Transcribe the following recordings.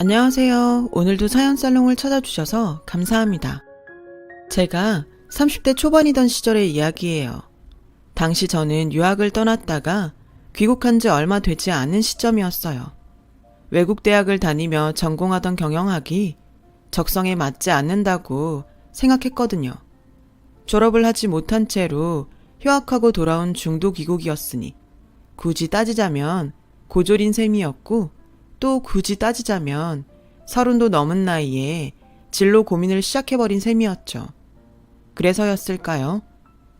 안녕하세요. 오늘도 사연살롱을 찾아주셔서 감사합니다. 제가 30대 초반이던 시절의 이야기예요. 당시 저는 유학을 떠났다가 귀국한 지 얼마 되지 않은 시점이었어요. 외국 대학을 다니며 전공하던 경영학이 적성에 맞지 않는다고 생각했거든요. 졸업을 하지 못한 채로 휴학하고 돌아온 중도 귀국이었으니 굳이 따지자면 고졸인 셈이었고, 또 굳이 따지자면 30도 넘은 나이에 진로 고민을 시작해버린 셈이었죠. 그래서였을까요?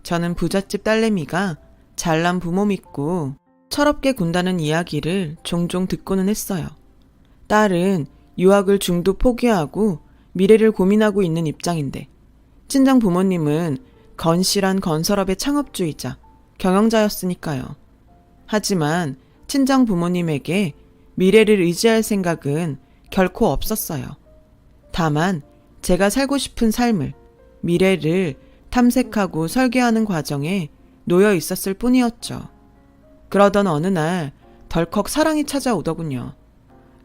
저는 부잣집 딸내미가 잘난 부모 믿고 철없게 군다는 이야기를 종종 듣고는 했어요. 딸은 유학을 중도 포기하고 미래를 고민하고 있는 입장인데, 친정 부모님은 건실한 건설업의 창업주의자, 경영자였으니까요. 하지만 친정 부모님에게 미래를 의지할 생각은 결코 없었어요. 다만 제가 살고 싶은 삶을, 미래를 탐색하고 설계하는 과정에 놓여 있었을 뿐이었죠. 그러던 어느 날 덜컥 사랑이 찾아오더군요.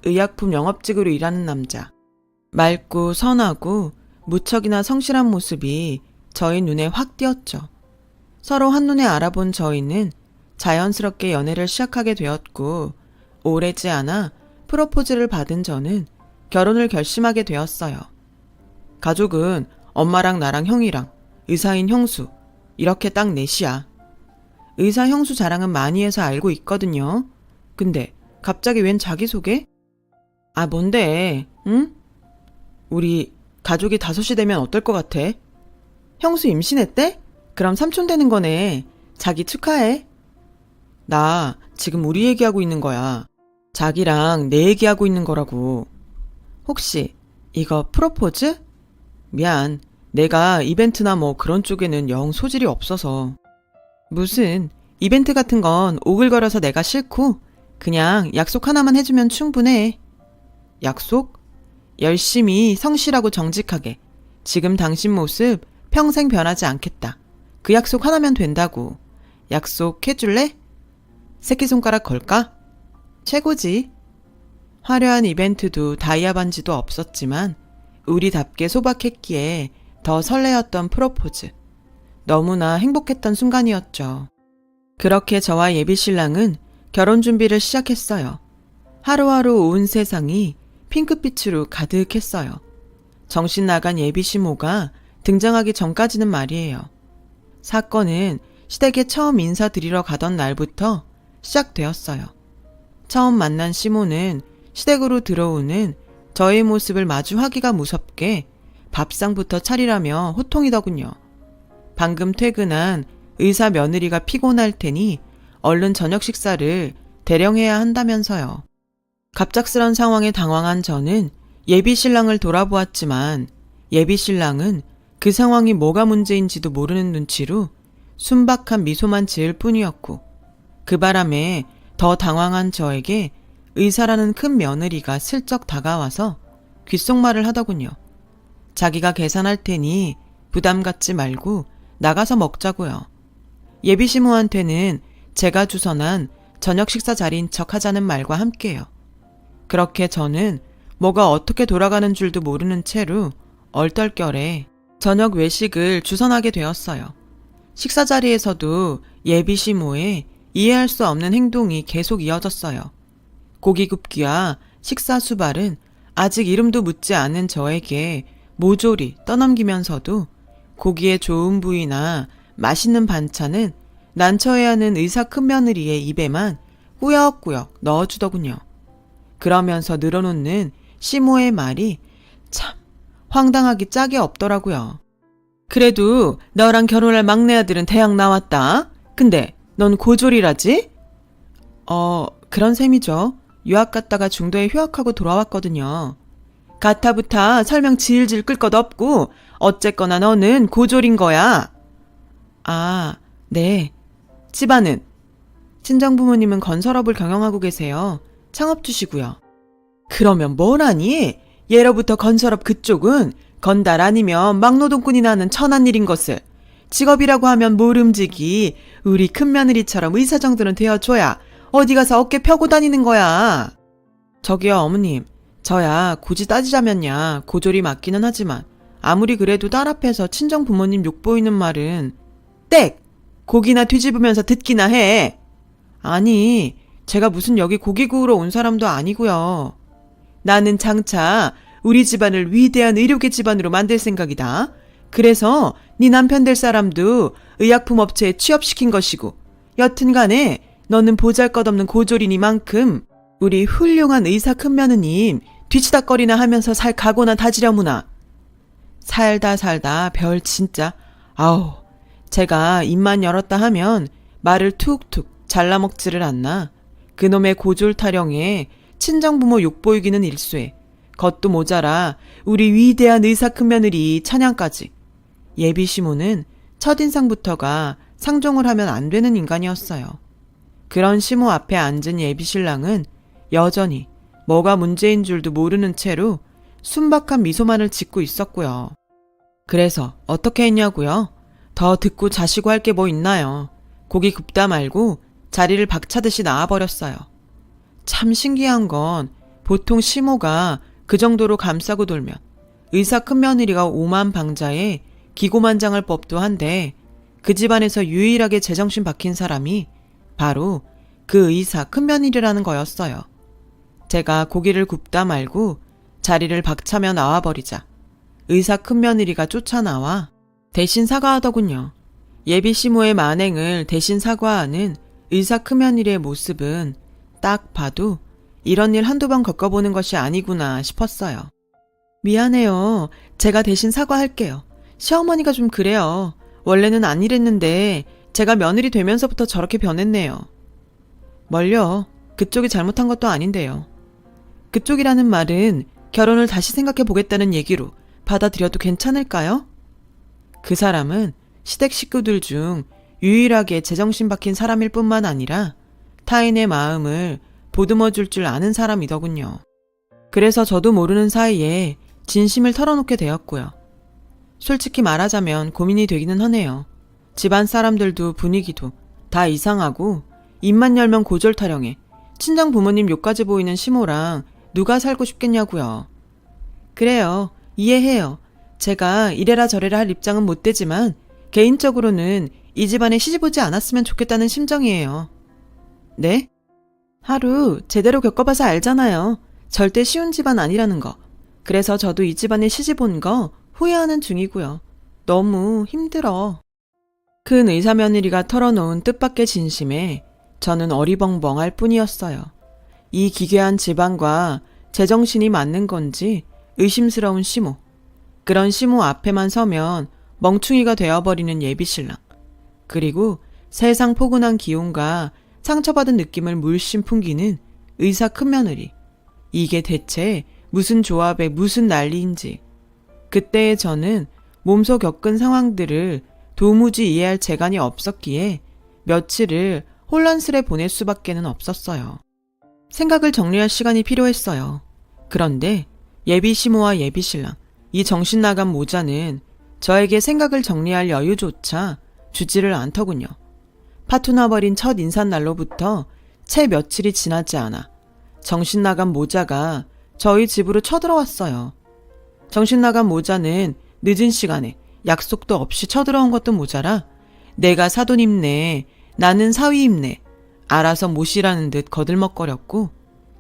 의약품 영업직으로 일하는 남자. 맑고 선하고 무척이나 성실한 모습이 저희 눈에 확 띄었죠. 서로 한눈에 알아본 저희는 자연스럽게 연애를 시작하게 되었고, 오래지 않아 프로포즈를 받은 저는 결혼을 결심하게 되었어요. 가족은 엄마랑 나랑 형이랑 의사인 형수, 이렇게 딱 넷이야. 의사 형수 자랑은 많이 해서 알고 있거든요. 근데 갑자기 웬 자기소개? 아, 뭔데? 응? 우리 가족이 5이 되면 어떨 것 같아? 형수 임신했대? 그럼 삼촌 되는 거네. 자기 축하해. 나 지금 우리 얘기하고 있는 거야. 자기랑 내 얘기하고 있는 거라고. 혹시 이거 프로포즈? 미안. 내가 이벤트나 뭐 그런 쪽에는 영 소질이 없어서. 무슨 이벤트 같은 건 오글거려서 내가 싫고, 그냥 약속 하나만 해주면 충분해. 약속? 열심히 성실하고 정직하게 지금 당신 모습 평생 변하지 않겠다. 그 약속 하나면 된다고. 약속해줄래? 새끼손가락 걸까? 최고지. 화려한 이벤트도 다이아 반지도 없었지만 우리답게 소박했기에 더 설레었던 프로포즈. 너무나 행복했던 순간이었죠. 그렇게 저와 예비신랑은 결혼 준비를 시작했어요. 하루하루 온 세상이 핑크빛으로 가득했어요. 정신 나간 예비시모가 등장하기 전까지는 말이에요. 사건은 시댁에 처음 인사드리러 가던 날부터 시작되었어요. 처음 만난 시모는 시댁으로 들어오는 저의 모습을 마주하기가 무섭게 밥상부터 차리라며 호통이더군요. 방금 퇴근한 의사 며느리가 피곤할 테니 얼른 저녁 식사를 대령해야 한다면서요. 갑작스런 상황에 당황한 저는 예비신랑을 돌아보았지만 예비신랑은 그 상황이 뭐가 문제인지도 모르는 눈치로 순박한 미소만 지을 뿐이었고, 그 바람에 더 당황한 저에게 의사라는 큰 며느리가 슬쩍 다가와서 귓속말을 하더군요. 자기가 계산할 테니 부담 갖지 말고 나가서 먹자고요. 예비시모한테는 제가 주선한 저녁 식사 자리인 척 하자는 말과 함께요. 그렇게 저는 뭐가 어떻게 돌아가는 줄도 모르는 채로 얼떨결에 저녁 외식을 주선하게 되었어요. 식사 자리에서도 예비시모의 이해할 수 없는 행동이 계속 이어졌어요. 고기 굽기와 식사 수발은 아직 이름도 묻지 않은 저에게 모조리 떠넘기면서도 고기의 좋은 부위나 맛있는 반찬은 난처해야 하는 의사 큰며느리의 입에만 꾸역꾸역 넣어주더군요. 그러면서 늘어놓는 시모의 말이 참 황당하기 짝이 없더라고요. 그래도 너랑 결혼할 막내 아들은 대학 나왔다. 근데 넌 고졸이라지? 그런 셈이죠. 유학 갔다가 중도에 휴학하고 돌아왔거든요. 가타부타 설명 질질 끌 것 없고 어쨌거나 너는 고졸인 거야. 아, 네. 집안은? 친정부모님은 건설업을 경영하고 계세요. 창업주시고요. 그러면 뭐라니? 예로부터 건설업 그쪽은 건달 아니면 막노동꾼이나 하는 천한 일인 것을 직업이라고 하면 모름지기 우리 큰며느리처럼 의사 정도는 되어줘야 어디 가서 어깨 펴고 다니는 거야. 저기요 어머님, 저야 굳이 따지자면야 고졸이 맞기는 하지만 아무리 그래도 딸 앞에서 친정 부모님 욕 보이는 말은 땡! 고기나 뒤집으면서 듣기나 해. 아니, 제가 무슨 여기 고기 구우러 온 사람도 아니고요. 나는 장차 우리 집안을 위대한 의료계 집안으로 만들 생각이다. 그래서 네 남편 될 사람도 의약품 업체에 취업시킨 것이고 여튼간에 너는 보잘것없는 고졸이니만큼 우리 훌륭한 의사 큰며느님 뒤치다꺼리나 하면서 살 각오나 다지려무나. 살다 별 진짜 아우 제가 입만 열었다 하면 말을 툭툭 잘라먹지를 않나. 그놈의 고졸 타령에 친정부모 욕보이기는 일쑤에 겉도 모자라 우리 위대한 의사 큰며느리 찬양까지. 예비시모는 첫인상부터가 상종을 하면 안 되는 인간이었어요. 그런 시모 앞에 앉은 예비신랑은 여전히 뭐가 문제인 줄도 모르는 채로 순박한 미소만을 짓고 있었고요. 그래서 어떻게 했냐고요? 더 듣고 자시고 할 게 뭐 있나요? 고기 굽다 말고 자리를 박차듯이 나와버렸어요. 참 신기한 건 보통 시모가 그 정도로 감싸고 돌면 의사 큰며느리가 오만방자에 기고만장할 법도 한데 그 집안에서 유일하게 제정신 박힌 사람이 바로 그 의사 큰며느리라는 거였어요. 제가 고기를 굽다 말고 자리를 박차며 나와버리자 의사 큰며느리가 쫓아나와 대신 사과하더군요. 예비 시모의 만행을 대신 사과하는 의사 큰며느리의 모습은 딱 봐도 이런 일 한두 번 겪어보는 것이 아니구나 싶었어요. 미안해요. 제가 대신 사과할게요. 시어머니가 좀 그래요. 원래는 안 이랬는데 제가 며느리 되면서부터 저렇게 변했네요. 뭘요? 그쪽이 잘못한 것도 아닌데요. 그쪽이라는 말은 결혼을 다시 생각해 보겠다는 얘기로 받아들여도 괜찮을까요? 그 사람은 시댁 식구들 중 유일하게 제정신 박힌 사람일 뿐만 아니라 타인의 마음을 보듬어 줄 줄 아는 사람이더군요. 그래서 저도 모르는 사이에 진심을 털어놓게 되었고요. 솔직히 말하자면 고민이 되기는 하네요. 집안 사람들도 분위기도 다 이상하고 입만 열면 고졸 타령에 친정 부모님 욕까지 보이는 시모랑 누가 살고 싶겠냐고요. 그래요. 이해해요. 제가 이래라 저래라 할 입장은 못 되지만 개인적으로는 이 집안에 시집오지 않았으면 좋겠다는 심정이에요. 네? 하루 제대로 겪어봐서 알잖아요. 절대 쉬운 집안 아니라는 거. 그래서 저도 이 집안에 시집 온 거 후회하는 중이고요. 너무 힘들어. 큰 의사 며느리가 털어놓은 뜻밖의 진심에 저는 어리벙벙할 뿐이었어요. 이 기괴한 집안과 제정신이 맞는 건지 의심스러운 시모. 그런 시모 앞에만 서면 멍충이가 되어버리는 예비신랑. 그리고 세상 포근한 기운과 상처받은 느낌을 물씬 풍기는 의사 큰며느리. 이게 대체 무슨 조합에 무슨 난리인지. 그때의 저는 몸소 겪은 상황들을 도무지 이해할 재간이 없었기에 며칠을 혼란스레 보낼 수밖에는 없었어요. 생각을 정리할 시간이 필요했어요. 그런데 예비 시모와 예비 신랑, 이 정신 나간 모자는 저에게 생각을 정리할 여유조차 주지를 않더군요. 파투나 버린 첫 인사날로부터 채 며칠이 지나지 않아 정신 나간 모자가 저희 집으로 쳐들어왔어요. 정신 나간 모자는 늦은 시간에 약속도 없이 쳐들어온 것도 모자라 내가 사돈 입네, 나는 사위 입네, 알아서 모시라는 듯 거들먹거렸고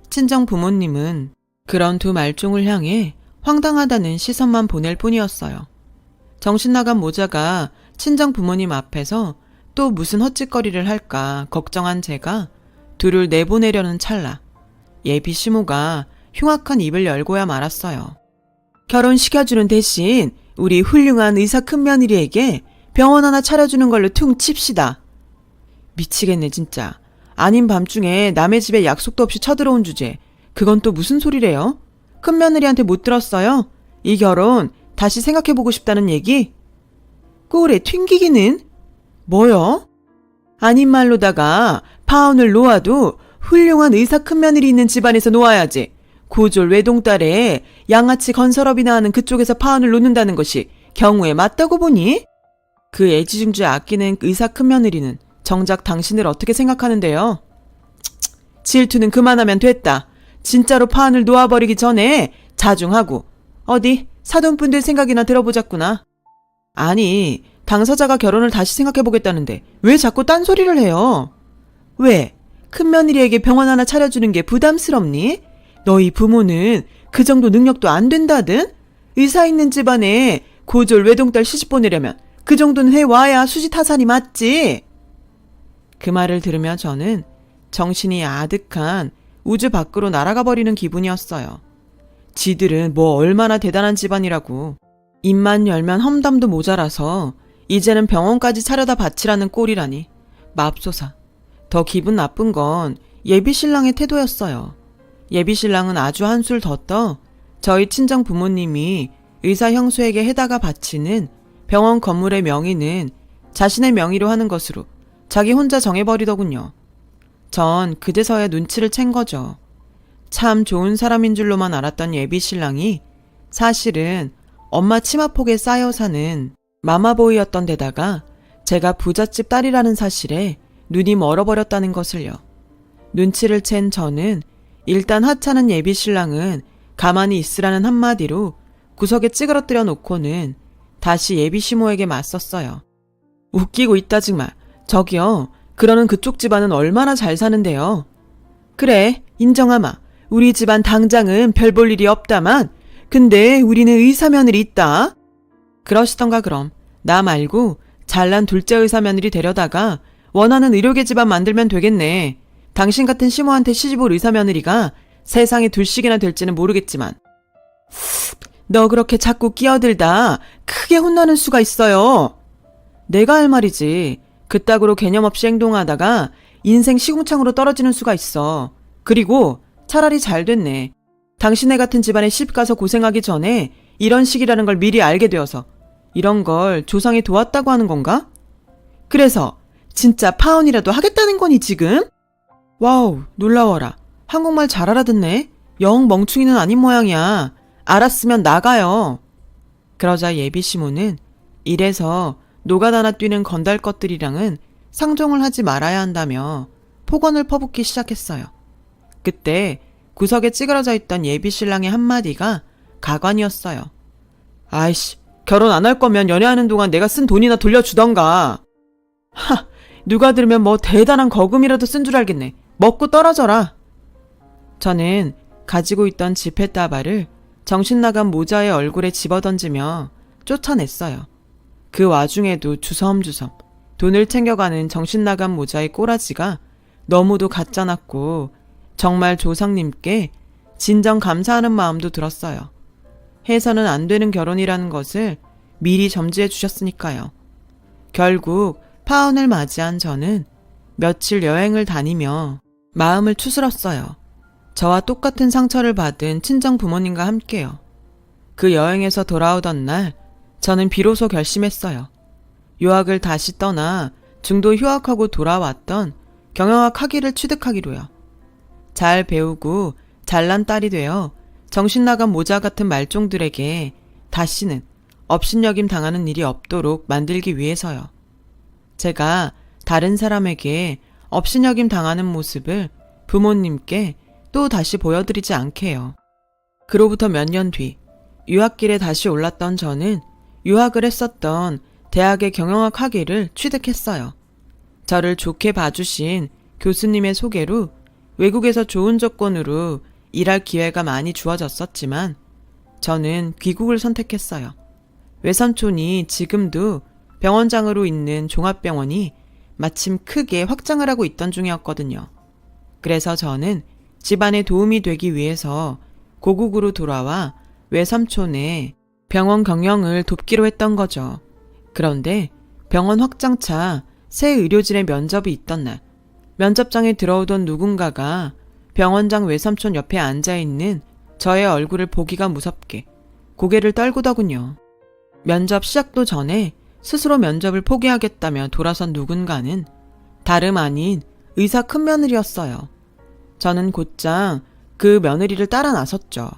친정 부모님은 그런 두 말종을 향해 황당하다는 시선만 보낼 뿐이었어요. 정신 나간 모자가 친정 부모님 앞에서 또 무슨 헛짓거리를 할까 걱정한 제가 둘을 내보내려는 찰나 예비 시모가 흉악한 입을 열고야 말았어요. 결혼시켜주는 대신 우리 훌륭한 의사 큰며느리에게 병원 하나 차려주는 걸로 퉁 칩시다. 미치겠네 진짜. 아닌 밤중에 남의 집에 약속도 없이 쳐들어온 주제. 그건 또 무슨 소리래요? 큰며느리한테 못 들었어요? 이 결혼 다시 생각해보고 싶다는 얘기? 꼴에 튕기기는? 뭐요? 아닌 말로다가 파혼을 놓아도 훌륭한 의사 큰며느리 있는 집안에서 놓아야지. 고졸 외동딸에 양아치 건설업이나 하는 그쪽에서 파혼을 놓는다는 것이 경우에 맞다고 보니? 그 애지중지 아끼는 의사 큰며느리는 정작 당신을 어떻게 생각하는데요? 질투는 그만하면 됐다. 진짜로 파혼을 놓아버리기 전에 자중하고 어디 사돈분들 생각이나 들어보자꾸나. 아니, 당사자가 결혼을 다시 생각해보겠다는데 왜 자꾸 딴소리를 해요? 왜? 큰며느리에게 병원 하나 차려주는 게 부담스럽니? 너희 부모는 그 정도 능력도 안 된다든? 의사 있는 집안에 고졸 외동딸 시집 보내려면 그 정도는 해와야 수지타산이 맞지. 그 말을 들으며 저는 정신이 아득한 우주 밖으로 날아가 버리는 기분이었어요. 지들은 뭐 얼마나 대단한 집안이라고. 입만 열면 험담도 모자라서 이제는 병원까지 차려다 바치라는 꼴이라니. 맙소사. 더 기분 나쁜 건 예비신랑의 태도였어요. 예비신랑은 아주 한술 더 떠 저희 친정 부모님이 의사 형수에게 해다가 바치는 병원 건물의 명의는 자신의 명의로 하는 것으로 자기 혼자 정해버리더군요. 전 그제서야 눈치를 챈 거죠. 참 좋은 사람인 줄로만 알았던 예비신랑이 사실은 엄마 치마폭에 쌓여 사는 마마보이였던 데다가 제가 부잣집 딸이라는 사실에 눈이 멀어버렸다는 것을요. 눈치를 챈 저는 일단 하찮은 예비신랑은 가만히 있으라는 한마디로 구석에 찌그러뜨려 놓고는 다시 예비시모에게 맞섰어요. 웃기고 있다 정말. 저기요, 그러는 그쪽 집안은 얼마나 잘 사는데요. 그래, 인정하마. 우리 집안 당장은 별 볼 일이 없다만 근데 우리는 의사 며느리 있다. 그러시던가 그럼. 나 말고 잘난 둘째 의사 며느리 데려다가 원하는 의료계 집안 만들면 되겠네. 당신 같은 시모한테 시집올 의사 며느리가 세상에 둘씩이나 될지는 모르겠지만. 너 그렇게 자꾸 끼어들다 크게 혼나는 수가 있어요. 내가 할 말이지. 그따구로 개념 없이 행동하다가 인생 시궁창으로 떨어지는 수가 있어. 그리고 차라리 잘 됐네. 당신네 같은 집안에 시집가서 고생하기 전에 이런 식이라는 걸 미리 알게 되어서 이런 걸 조상이 도왔다고 하는 건가? 그래서 진짜 파혼이라도 하겠다는 거니 지금? 와우, 놀라워라. 한국말 잘 알아듣네. 영 멍충이는 아닌 모양이야. 알았으면 나가요. 그러자 예비시모는 이래서 노가다나 뛰는 건달 것들이랑은 상종을 하지 말아야 한다며 폭언을 퍼붓기 시작했어요. 그때 구석에 찌그러져 있던 예비신랑의 한마디가 가관이었어요. 아이씨, 결혼 안 할 거면 연애하는 동안 내가 쓴 돈이나 돌려주던가. 하, 누가 들으면 뭐 대단한 거금이라도 쓴 줄 알겠네. 먹고 떨어져라. 저는 가지고 있던 지폐다발을 정신나간 모자의 얼굴에 집어던지며 쫓아냈어요. 그 와중에도 주섬주섬 돈을 챙겨가는 정신나간 모자의 꼬라지가 너무도 가짜났고 정말 조상님께 진정 감사하는 마음도 들었어요. 해서는 안 되는 결혼이라는 것을 미리 점지해 주셨으니까요. 결국 파혼을 맞이한 저는 며칠 여행을 다니며 마음을 추스렀어요. 저와 똑같은 상처를 받은 친정 부모님과 함께요. 그 여행에서 돌아오던 날 저는 비로소 결심했어요. 유학을 다시 떠나 중도 휴학하고 돌아왔던 경영학 학위를 취득하기로요. 잘 배우고 잘난 딸이 되어 정신나간 모자 같은 말종들에게 다시는 업신여김 당하는 일이 없도록 만들기 위해서요. 제가 다른 사람에게 업신여김 당하는 모습을 부모님께 또 다시 보여드리지 않게요. 그로부터 몇 년 뒤 유학길에 다시 올랐던 저는 유학을 했었던 대학의 경영학 학위를 취득했어요. 저를 좋게 봐주신 교수님의 소개로 외국에서 좋은 조건으로 일할 기회가 많이 주어졌었지만 저는 귀국을 선택했어요. 외삼촌이 지금도 병원장으로 있는 종합병원이 마침 크게 확장을 하고 있던 중이었거든요. 그래서 저는 집안에 도움이 되기 위해서 고국으로 돌아와 외삼촌의 병원 경영을 돕기로 했던 거죠. 그런데 병원 확장차 새 의료진의 면접이 있던 날 면접장에 들어오던 누군가가 병원장 외삼촌 옆에 앉아있는 저의 얼굴을 보기가 무섭게 고개를 떨구더군요. 면접 시작도 전에 스스로 면접을 포기하겠다며 돌아선 누군가는 다름 아닌 의사 큰며느리였어요. 저는 곧장 그 며느리를 따라 나섰죠.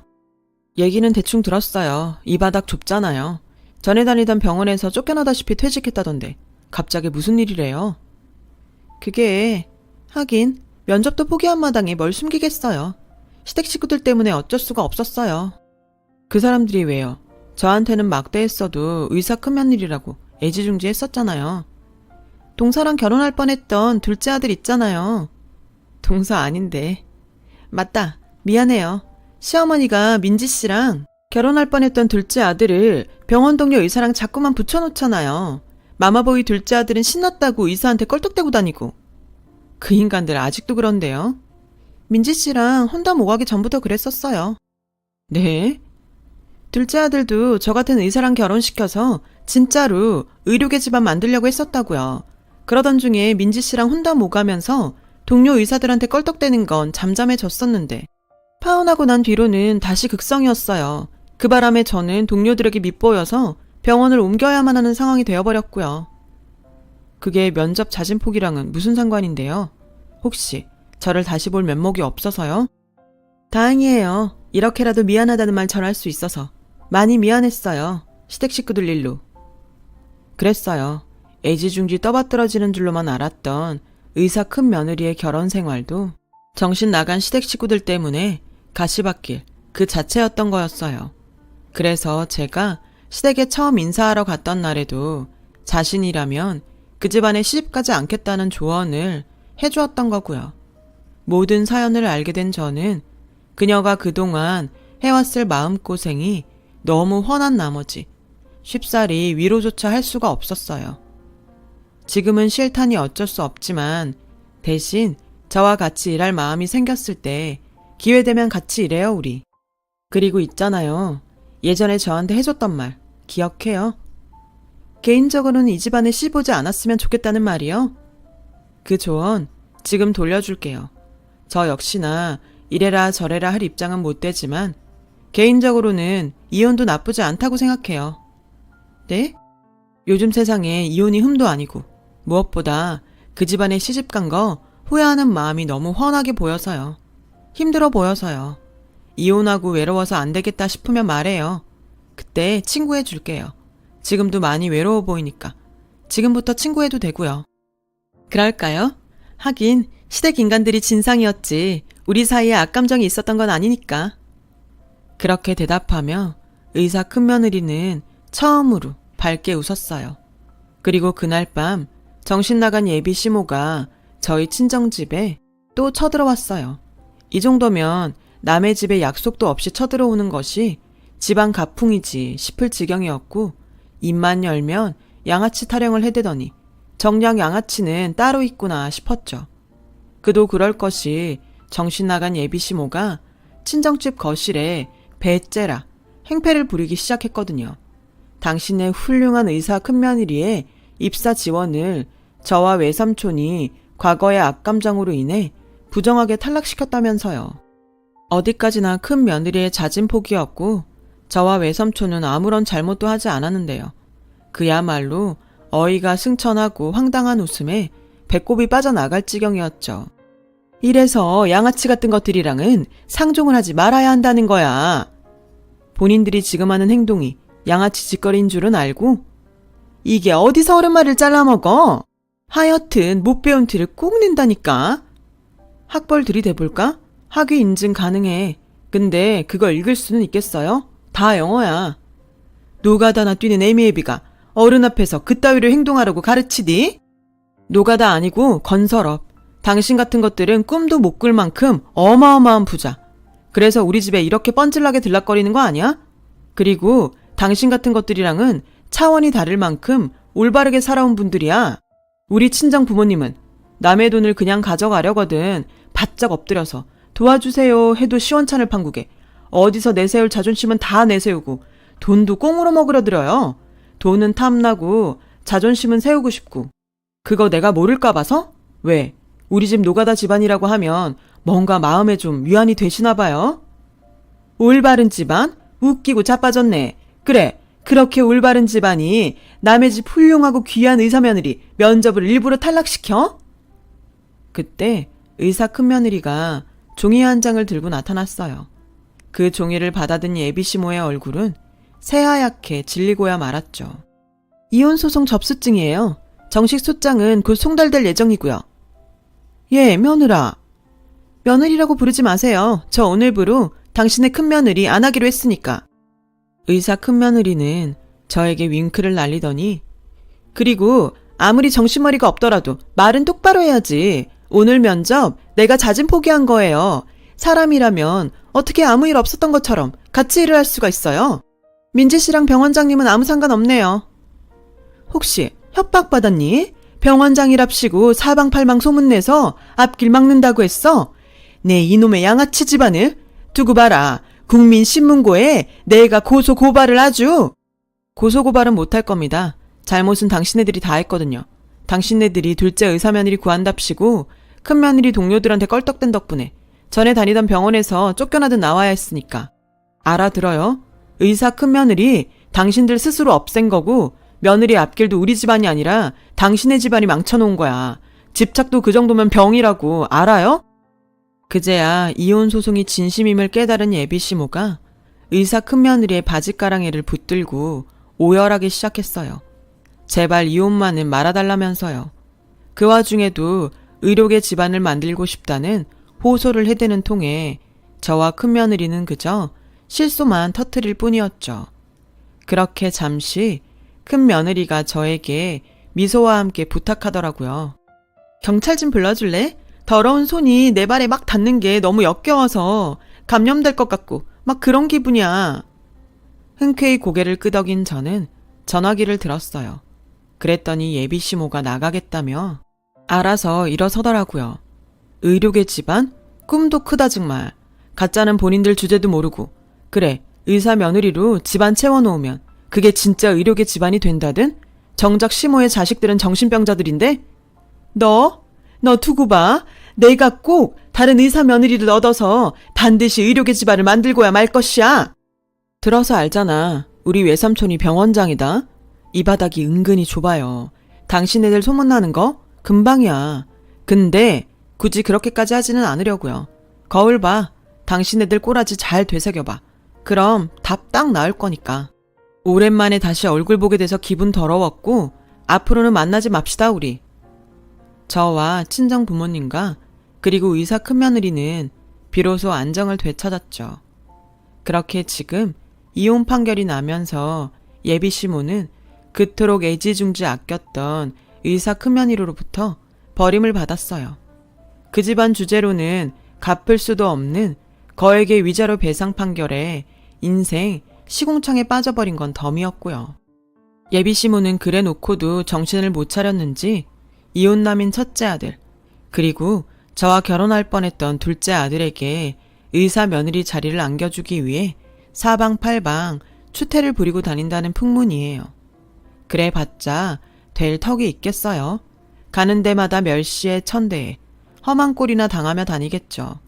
얘기는 대충 들었어요. 이 바닥 좁잖아요. 전에 다니던 병원에서 쫓겨나다시피 퇴직했다던데 갑자기 무슨 일이래요? 그게 하긴 면접도 포기한 마당에 뭘 숨기겠어요. 시댁 식구들 때문에 어쩔 수가 없었어요. 그 사람들이 왜요? 저한테는 막대했어도 의사 큰며느리라고 애지중지했었잖아요. 동서랑 결혼할 뻔했던 둘째 아들 있잖아요. 동서 아닌데. 맞다. 미안해요. 시어머니가 민지 씨랑 결혼할 뻔했던 둘째 아들을 병원 동료 의사랑 자꾸만 붙여놓잖아요. 마마보이 둘째 아들은 신났다고 의사한테 껄떡대고 다니고. 그 인간들 아직도 그런데요. 민지 씨랑 혼담 오가기 전부터 그랬었어요. 네? 둘째 아들도 저 같은 의사랑 결혼시켜서 진짜로 의료계 집안 만들려고 했었다고요. 그러던 중에 민지 씨랑 혼담 오가면서 동료 의사들한테 껄떡대는 건 잠잠해졌었는데 파혼하고 난 뒤로는 다시 극성이었어요. 그 바람에 저는 동료들에게 밉보여서 병원을 옮겨야만 하는 상황이 되어버렸고요. 그게 면접 자진포기랑은 무슨 상관인데요? 혹시 저를 다시 볼 면목이 없어서요? 다행이에요. 이렇게라도 미안하다는 말 전할 수 있어서 많이 미안했어요. 시댁 식구들 일로. 그랬어요. 애지중지 떠받들어지는 줄로만 알았던 의사 큰 며느리의 결혼 생활도 정신 나간 시댁 식구들 때문에 가시밭길 그 자체였던 거였어요. 그래서 제가 시댁에 처음 인사하러 갔던 날에도 자신이라면 그 집안에 시집가지 않겠다는 조언을 해주었던 거고요. 모든 사연을 알게 된 저는 그녀가 그동안 해왔을 마음고생이 너무 훤한 나머지 쉽사리 위로조차 할 수가 없었어요. 지금은 싫다니 어쩔 수 없지만 대신 저와 같이 일할 마음이 생겼을 때 기회되면 같이 일해요, 우리. 그리고 있잖아요. 예전에 저한테 해줬던 말 기억해요? 개인적으로는 이 집안에 씨 보지 않았으면 좋겠다는 말이요. 그 조언 지금 돌려줄게요. 저 역시나 이래라 저래라 할 입장은 못 되지만 개인적으로는 이혼도 나쁘지 않다고 생각해요. 네? 요즘 세상에 이혼이 흠도 아니고 무엇보다 그 집안에 시집간 거 후회하는 마음이 너무 훤하게 보여서요. 힘들어 보여서요. 이혼하고 외로워서 안 되겠다 싶으면 말해요. 그때 친구해 줄게요. 지금도 많이 외로워 보이니까 지금부터 친구해도 되고요. 그럴까요? 하긴 시댁 인간들이 진상이었지 우리 사이에 악감정이 있었던 건 아니니까. 그렇게 대답하며 의사 큰며느리는 처음으로 밝게 웃었어요. 그리고 그날 밤 정신나간 예비 시모가 저희 친정집에 또 쳐들어왔어요. 이 정도면 남의 집에 약속도 없이 쳐들어오는 것이 집안 가풍이지 싶을 지경이었고 입만 열면 양아치 타령을 해대더니 정녕 양아치는 따로 있구나 싶었죠. 그도 그럴 것이 정신나간 예비시모가 친정집 거실에 배째라 행패를 부리기 시작했거든요. 당신의 훌륭한 의사 큰며느리의 입사 지원을 저와 외삼촌이 과거의 악감정으로 인해 부정하게 탈락시켰다면서요. 어디까지나 큰 며느리의 자진포기였고 저와 외삼촌은 아무런 잘못도 하지 않았는데요. 그야말로 어이가 승천하고 황당한 웃음에 배꼽이 빠져나갈 지경이었죠. 이래서 양아치 같은 것들이랑은 상종을 하지 말아야 한다는 거야. 본인들이 지금 하는 행동이 양아치 짓거리인 줄은 알고 이게 어디서 어른말을 잘라먹어? 하여튼 못 배운 티를 꼭 낸다니까. 학벌 들이대볼까? 학위 인증 가능해. 근데 그걸 읽을 수는 있겠어요? 다 영어야. 노가다나 뛰는 애미애비가 어른 앞에서 그따위로 행동하라고 가르치디? 노가다 아니고 건설업. 당신 같은 것들은 꿈도 못 꿀 만큼 어마어마한 부자. 그래서 우리 집에 이렇게 뻔질나게 들락거리는 거 아니야? 그리고 당신 같은 것들이랑은 차원이 다를 만큼 올바르게 살아온 분들이야. 우리 친정 부모님은 남의 돈을 그냥 가져가려거든 바짝 엎드려서 도와주세요 해도 시원찮을 판국에 어디서 내세울 자존심은 다 내세우고 돈도 꽁으로 먹으려들어요. 돈은 탐나고 자존심은 세우고 싶고. 그거 내가 모를까 봐서? 왜? 우리 집 노가다 집안이라고 하면 뭔가 마음에 좀 위안이 되시나 봐요? 올바른 집안? 웃기고 자빠졌네. 그래, 그렇게 올바른 집안이 남의 집 훌륭하고 귀한 의사며느리 면접을 일부러 탈락시켜? 그때 의사 큰며느리가 종이 한 장을 들고 나타났어요. 그 종이를 받아든 예비시모의 얼굴은 새하얗게 질리고야 말았죠. 이혼소송 접수증이에요. 정식 소장은 곧 송달될 예정이고요. 예, 며느라. 며느리라고 부르지 마세요. 저 오늘부로 당신의 큰며느리 안 하기로 했으니까. 의사 큰며느리는 저에게 윙크를 날리더니 그리고 아무리 정신머리가 없더라도 말은 똑바로 해야지. 오늘 면접 내가 자진 포기한 거예요. 사람이라면 어떻게 아무 일 없었던 것처럼 같이 일을 할 수가 있어요. 민지 씨랑 병원장님은 아무 상관없네요. 혹시 협박받았니? 병원장이랍시고 사방팔방 소문내서 앞길 막는다고 했어? 내 이놈의 양아치 집안을 두고 봐라. 국민신문고에 내가 고소고발을 아주. 고소고발은 못할 겁니다. 잘못은 당신네들이 다 했거든요. 당신네들이 둘째 의사며느리 구한답시고 큰며느리 동료들한테 껄떡댄 덕분에 전에 다니던 병원에서 쫓겨나듯 나와야 했으니까. 알아들어요? 의사 큰며느리 당신들 스스로 없앤 거고 며느리 앞길도 우리 집안이 아니라 당신의 집안이 망쳐놓은 거야. 집착도 그 정도면 병이라고 알아요? 그제야 이혼 소송이 진심임을 깨달은 예비시모가 의사 큰며느리의 바짓가랑이를 붙들고 오열하기 시작했어요. 제발 이혼만은 말아달라면서요. 그 와중에도 의료계 집안을 만들고 싶다는 호소를 해대는 통에 저와 큰며느리는 그저 실소만 터뜨릴 뿐이었죠. 그렇게 잠시 큰며느리가 저에게 미소와 함께 부탁하더라고요. 경찰 좀 불러줄래? 더러운 손이 내 발에 막 닿는 게 너무 역겨워서 감염될 것 같고 막 그런 기분이야. 흔쾌히 고개를 끄덕인 저는 전화기를 들었어요. 그랬더니 예비시모가 나가겠다며 알아서 일어서더라고요. 의료계 집안? 꿈도 크다 정말. 가짜는 본인들 주제도 모르고 그래 의사 며느리로 집안 채워놓으면 그게 진짜 의료계 집안이 된다든? 정작 시모의 자식들은 정신병자들인데? 너 두고 봐. 내가 꼭 다른 의사 며느리를 얻어서 반드시 의료계 집안을 만들고야 말 것이야. 들어서 알잖아. 우리 외삼촌이 병원장이다. 이 바닥이 은근히 좁아요. 당신네들 소문나는 거 금방이야. 근데 굳이 그렇게까지 하지는 않으려고요. 거울 봐. 당신네들 꼬라지 잘 되새겨봐. 그럼 답 딱 나올 거니까. 오랜만에 다시 얼굴 보게 돼서 기분 더러웠고 앞으로는 만나지 맙시다 우리. 저와 친정 부모님과 그리고 의사 큰며느리는 비로소 안정을 되찾았죠. 그렇게 지금 이혼 판결이 나면서 예비시모는 그토록 애지중지 아꼈던 의사 큰며느리로부터 버림을 받았어요. 그 집안 주제로는 갚을 수도 없는 거액의 위자료 배상 판결에 인생 시궁창에 빠져버린 건 덤이었고요. 예비시모는 그래 놓고도 정신을 못 차렸는지 이혼남인 첫째 아들 그리고 저와 결혼할 뻔했던 둘째 아들에게 의사 며느리 자리를 안겨주기 위해 사방팔방 추태를 부리고 다닌다는 풍문이에요. 그래봤자 될 턱이 있겠어요. 가는 데마다 멸시에 천대에 험한 꼴이나 당하며 다니겠죠.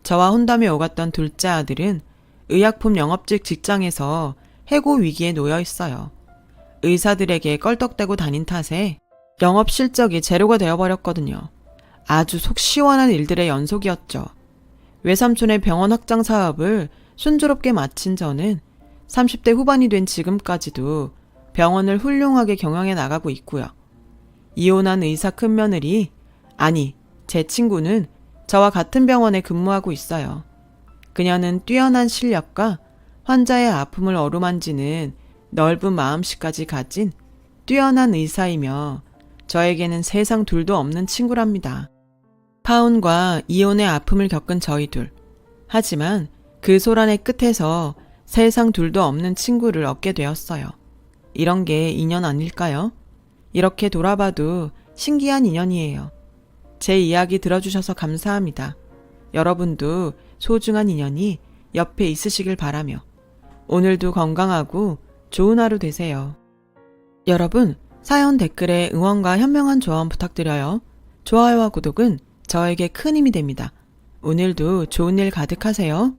저와 혼담에 오갔던 둘째 아들은 의약품 영업직 직장에서 해고 위기에 놓여 있어요. 의사들에게 껄떡대고 다닌 탓에 영업 실적이 제로가 되어버렸거든요. 아주 속 시원한 일들의 연속이었죠. 외삼촌의 병원 확장 사업을 순조롭게 마친 저는 30대 후반이 된 지금까지도 병원을 훌륭하게 경영해 나가고 있고요. 이혼한 의사 큰며느리, 아니 제 친구는 저와 같은 병원에 근무하고 있어요. 그녀는 뛰어난 실력과 환자의 아픔을 어루만지는 넓은 마음씨까지 가진 뛰어난 의사이며 저에게는 세상 둘도 없는 친구랍니다. 파혼과 이혼의 아픔을 겪은 저희 둘. 하지만 그 소란의 끝에서 세상 둘도 없는 친구를 얻게 되었어요. 이런 게 인연 아닐까요? 이렇게 돌아봐도 신기한 인연이에요. 제 이야기 들어주셔서 감사합니다. 여러분도 소중한 인연이 옆에 있으시길 바라며 오늘도 건강하고 좋은 하루 되세요. 여러분, 사연 댓글에 응원과 현명한 조언 부탁드려요. 좋아요와 구독은 저에게 큰 힘이 됩니다. 오늘도 좋은 일 가득하세요.